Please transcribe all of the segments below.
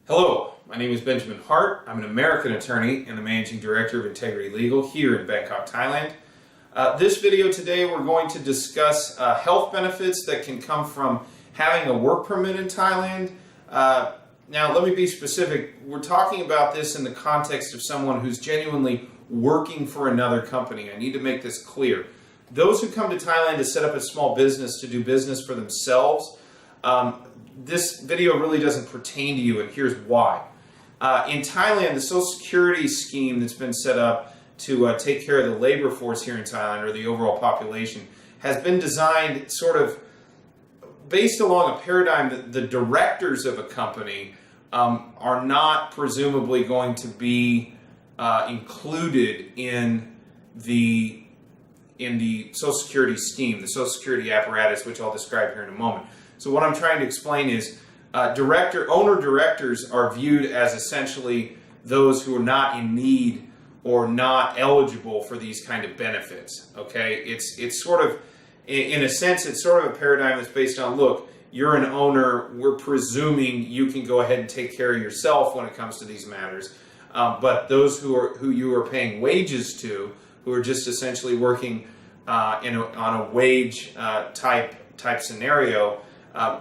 Hello, my name is Benjamin Hart. I'm an American attorney and the Managing Director of Integrity Legal here in Bangkok, Thailand. This video today we're going to discuss health benefits that can come from having a work permit in Thailand. Now let me be specific. We're talking about this in the context of someone who's genuinely working for another company. I need to make this clear. Those who come to Thailand to set up a small business, to do business for themselves, this video really doesn't pertain to you, and here's why. In Thailand, the Social Security scheme that's been set up to take care of the labor force here in Thailand, or the overall population, has been designed sort of based along a paradigm that the directors of a company are not presumably going to be included in the Social Security scheme, the Social Security apparatus, which I'll describe here in a moment. So what I'm trying to explain is owner directors are viewed as essentially those who are not in need or not eligible for these kind of benefits. Okay, it's sort of, in a sense, it's sort of a paradigm that's based on, look, you're an owner, we're presuming you can go ahead and take care of yourself when it comes to these matters. But those who you are paying wages to, who are just essentially working on a wage type scenario,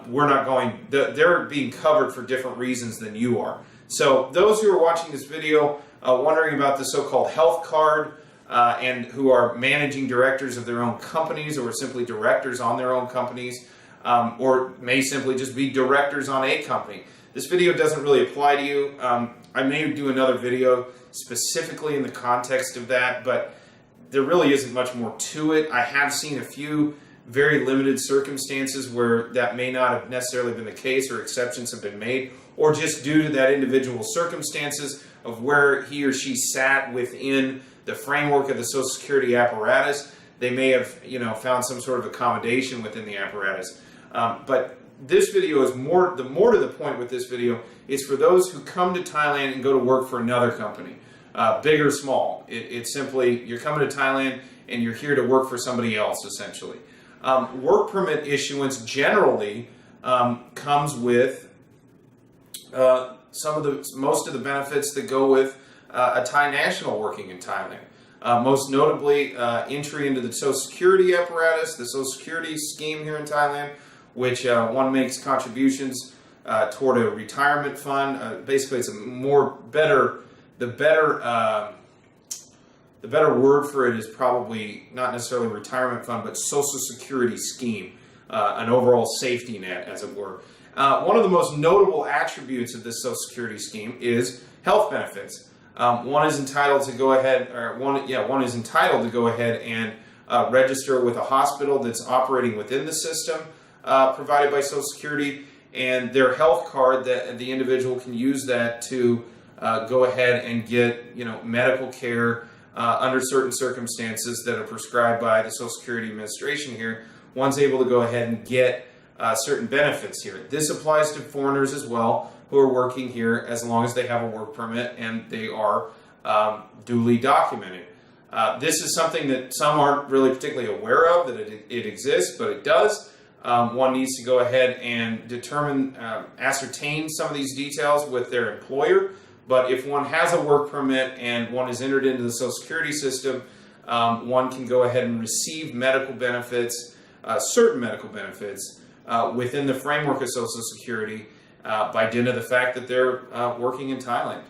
we're not going, they're being covered for different reasons than you are. So those who are watching this video wondering about the so-called health card and who are managing directors of their own companies, or simply directors on their own companies, or may simply just be directors on a company, this video doesn't really apply to you. I may do another video specifically in the context of that, but there really isn't much more to it. I have seen a few very limited circumstances where that may not have necessarily been the case, or exceptions have been made, or just due to that individual circumstances of where he or she sat within the framework of the Social Security apparatus, they may have, found some sort of accommodation within the apparatus. But this video is more to the point with this video is for those who come to Thailand and go to work for another company, big or small. It's simply, you're coming to Thailand and you're here to work for somebody else, essentially. Work permit issuance generally comes with most of the benefits that go with a Thai national working in Thailand. Most notably, entry into the Social Security apparatus, the Social Security scheme here in Thailand, which one makes contributions toward a retirement fund. Basically, it's the better word for it is probably not necessarily retirement fund, but Social Security scheme, an overall safety net, as it were. One of the most notable attributes of this Social Security scheme is health benefits. One is entitled to go ahead and register with a hospital that's operating within the system provided by Social Security, and their health card, that the individual can use that to go ahead and get medical care under certain circumstances that are prescribed by the Social Security Administration here. One's able to go ahead and get certain benefits here. This applies to foreigners as well who are working here, as long as they have a work permit and they are duly documented. This is something that some aren't really particularly aware of, that it exists, but it does. One needs to go ahead and ascertain some of these details with their employer. But if one has a work permit and one is entered into the Social Security system, one can go ahead and receive medical benefits, certain medical benefits, within the framework of Social Security by dint of the fact that they're working in Thailand.